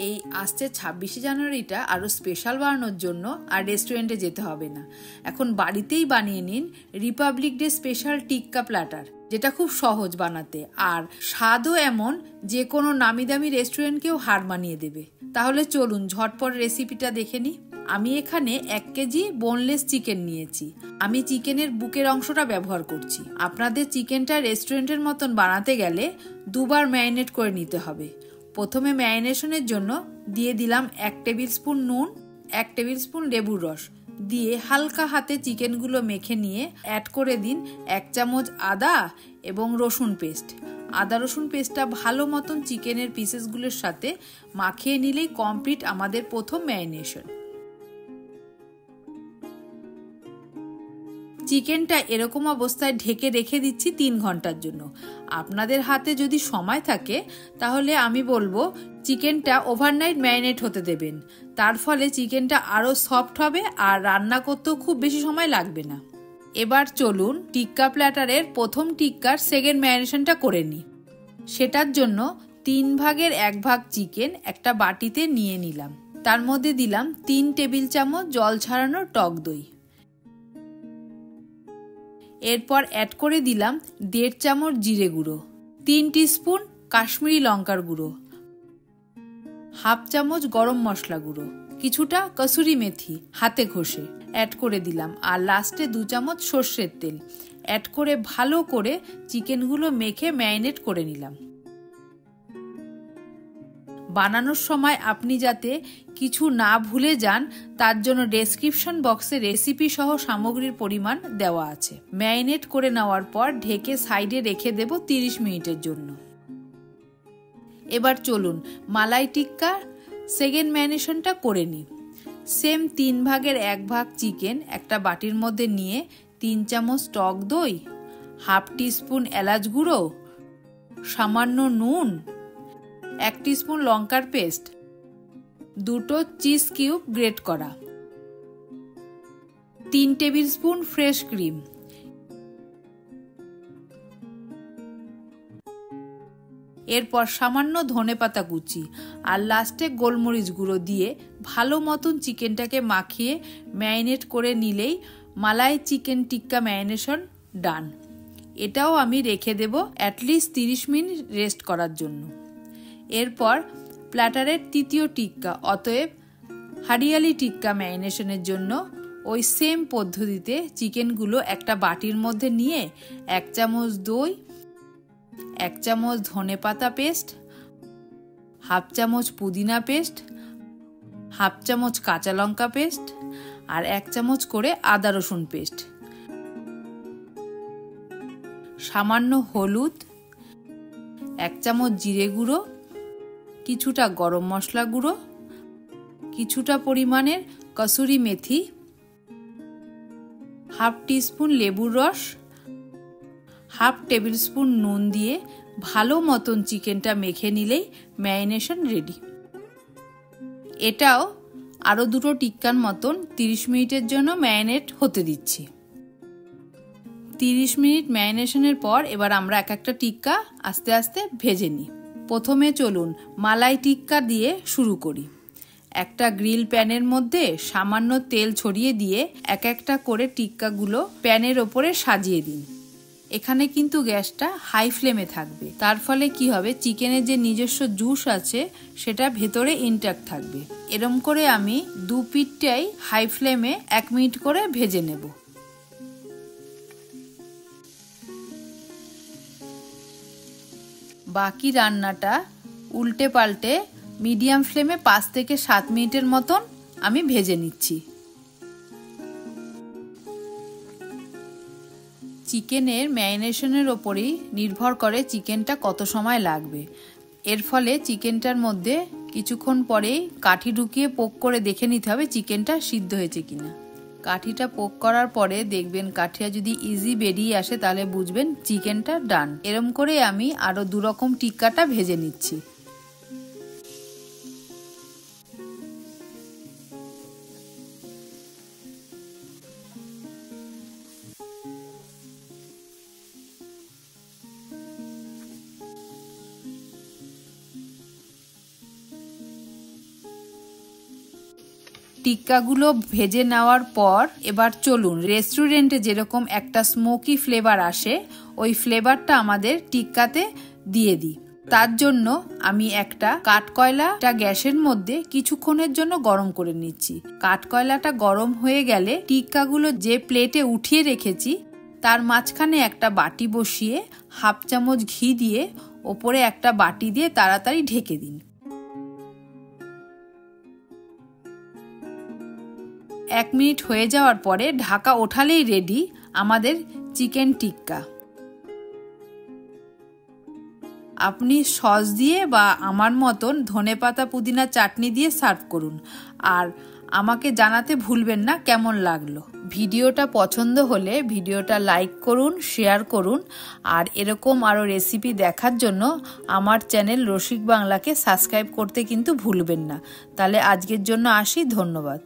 এই আসছে 26শে জানুয়ারিটা আরও স্পেশাল বানানোর জন্য আর রেস্টুরেন্টে যেতে হবে না, এখন বাড়িতেই বানিয়ে নিন রিপাবলিক ডে স্পেশাল টিক্কা প্ল্যাটার, যেটা খুব সহজ বানাতে আর স্বাদও এমন যে কোনো নামি দামি রেস্টুরেন্টকেও হার মানিয়ে দেবে। তাহলে চলুন ঝটপট রেসিপিটা দেখে নিই। আমি এখানে 1 কেজি বোনলেস চিকেন নিয়েছি। আমি চিকেনের বুকের অংশটা ব্যবহার করছি। আপনাদের চিকেনটা রেস্টুরেন্টের মতন বানাতে গেলে দুবার ম্যারিনেট করে নিতে হবে। প্রথমে ম্যারিনেশনের জন্য দিয়ে দিলাম 1 টেবিল স্পুন নুন, 1 টেবিল স্পুন লেবুর রস দিয়ে হালকা হাতে চিকেনগুলো মেখে নিয়ে অ্যাড করে দিন 1 চামচ আদা এবং রসুন পেস্ট। আদা রসুন পেস্টটা ভালো মতন চিকেনের পিসেসগুলোর সাথে মাখিয়ে নিলেই কমপ্লিট আমাদের প্রথম ম্যারিনেশন। চিকেনটা এরকম অবস্থায় ঢেকে রেখে দিচ্ছি 3 ঘন্টার জন্য। আপনাদের হাতে যদি সময় থাকে তাহলে আমি বলবো চিকেনটা ওভারনাইট ম্যারিনেট হতে দেবেন, তার ফলে চিকেনটা আরও সফট হবে আর রান্না করতেও খুব বেশি সময় লাগবে না। এবার চলুন টিক্কা প্ল্যাটারের প্রথম টিক্কার সেকেন্ড ম্যারিনেশনটা করে নিই। সেটার জন্য 3 ভাগের 1 ভাগ চিকেন একটা বাটিতে নিয়ে নিলাম। তার মধ্যে দিলাম 3 টেবিল চামচ জল ছাড়ানো টক দই। এরপর অ্যাড করে দিলাম 1.5 চামচ জিরে গুঁড়ো, 3 টিস্পুন কাশ্মীরি লঙ্কার গুঁড়ো, হাফ চামচ গরম মশলা গুঁড়ো, কিছুটা কসুরি মেথি হাতে ঘষে অ্যাড করে দিলাম আর লাস্টে 2 চামচ সর্ষের তেল অ্যাড করে ভালো করে চিকেনগুলো মেখে ম্যারিনেট করে নিলাম। বানানোর সময় আপনি যাতে কিছু না ভুলে যান তার জন্য ডেসক্রিপশন বক্সে রেসিপি সহ সামগ্রীর পরিমাণ দেওয়া আছে। ম্যারিনেট করে নেওয়ার পর ঢেকে সাইডে রেখে দেব 30 মিনিটের জন্য। এবার চলুন মালাই টিক্কা সেকেন্ড ম্যারিনেশনটা করে নিই। সেম 3 ভাগের 1 ভাগ চিকেন একটা বাটির মধ্যে নিয়ে 3 চামচ টক দই, হাফ টিস্পুন এলাচ গুঁড়ো, সামান্য নুন, 1 টিস্পুন লঙ্কার পেস্ট, 2টো চিজ কিউব গ্রেট করা, 3 টেবিল স্পুন ফ্রেশ ক্রিম, এরপর সামান্য ধনেপাতা কুচি আর লাস্টে গোলমরিচ গুঁড়ো দিয়ে ভালো মতন চিকেনটাকে মাখিয়ে ম্যারিনেট করে নিলেই মালাই চিকেন টিক্কা ম্যারিনেশন ডান। এটাও আমি রেখে দেব অ্যাটলিস্ট 30 মিনিট রেস্ট করার জন্য। এরপর প্ল্যাটারের তৃতীয় টিক্কা অতএব হারিয়ালি টিক্কা ম্যারিনেশনের জন্য ওই সেম পদ্ধতিতে চিকেনগুলো একটা বাটির মধ্যে নিয়ে 1 চামচ দই, 1 চামচ ধনেপাতা পেস্ট, হাফ চামচ পুদিনা পেস্ট, হাফ চামচ কাঁচা লঙ্কা পেস্ট আর 1 চামচ করে আদা রসুন পেস্ট, সামান্য হলুদ, 1 চামচ জিরে গুঁড়ো, কিছুটা গরম মশলা গুঁড়ো, কিছুটা পরিমাণের কসুরি মেথি, হাফ টিস্পুন লেবুর রস, হাফ টেবিল স্পুন নুন দিয়ে ভালো মতন চিকেনটা মেখে নিলেই ম্যারিনেশন রেডি। এটাও আরও 2টো টিক্কার মতন 30 মিনিটের জন্য ম্যারিনেট হতে দিচ্ছি। 30 মিনিট ম্যারিনেশনের পর এবার আমরা এক একটা টিক্কা আস্তে আস্তে ভেজে নিই। প্রথমে চলুন মালাই টিক্কা দিয়ে শুরু করি। একটা গ্রিল প্যানের মধ্যে সামান্য তেল ছড়িয়ে দিয়ে এক একটা করে টিক্কাগুলো প্যানের ওপরে সাজিয়ে দিন। এখানে কিন্তু গ্যাসটা হাই ফ্লেমে থাকবে, তার ফলে কি হবে চিকেনের যে নিজস্ব জুস আছে সেটা ভেতরে ইনট্যাক্ট থাকবে। এরম করে আমি 2 পিঠটাই হাই ফ্লেমে 1 মিনিট করে ভেজে নেব। বাকি রান্নাটা উল্টে পাল্টে মিডিয়াম ফ্লেমে 5 থেকে 7 মিনিটের মতন আমি ভেজে নিচ্ছি। চিকেনের ম্যারিনেশনের ওপরেই নির্ভর করে চিকেনটা কত সময় লাগবে। এর ফলে চিকেনটার মধ্যে কিছুক্ষণ পরেই কাঠি ঢুকিয়ে পোক করে দেখে নিতে হবে চিকেনটা সিদ্ধ হয়েছে কিনা। কাঠিটা পোক করার পরে দেখবেন কাঠিটা যদি ইজি বেরিয়ে আসে তাহলে বুঝবেন চিকেনটা ডান। এরম করে আমি আরও 2 রকম টিক্কাটা ভেজে নিচ্ছি। টিক্কাগুলো ভেজে নেওয়ার পর এবার চলুন রেস্টুরেন্টে যেরকম একটা স্মোকি ফ্লেভার আসে ওই ফ্লেভারটা আমাদের টিক্কাতে দিয়ে দিই। তার জন্য আমি একটা কাঠকয়লাটা গ্যাসের মধ্যে কিছুক্ষণের জন্য গরম করে নিচ্ছি। কাঠকয়লাটা গরম হয়ে গেলে টিক্কাগুলো যে প্লেটে উঠিয়ে রেখেছি তার মাঝখানে একটা বাটি বসিয়ে হাফ চামচ ঘি দিয়ে ওপরে একটা বাটি দিয়ে তাড়াতাড়ি ঢেকে দিন। 1 মিনিট হয়ে যাওয়ার পরে ঢাকা ওঠালেই রেডি আমাদের চিকেন টিক্কা। আপনি সস দিয়ে বা আমার মতন ধনেপাতা পুদিনা চাটনি দিয়ে সার্ভ করুন। আর আমাকে জানাতে ভুলবেন না কেমন লাগলো। ভিডিওটা পছন্দ হলে ভিডিওটা লাইক করুন, শেয়ার করুন। আর এরকম আরও রেসিপি দেখার জন্য আমার চ্যানেল রসিক বাংলাকে সাবস্ক্রাইব করতে কিন্তু ভুলবেন না। তাহলে আজকের জন্য আসি, ধন্যবাদ।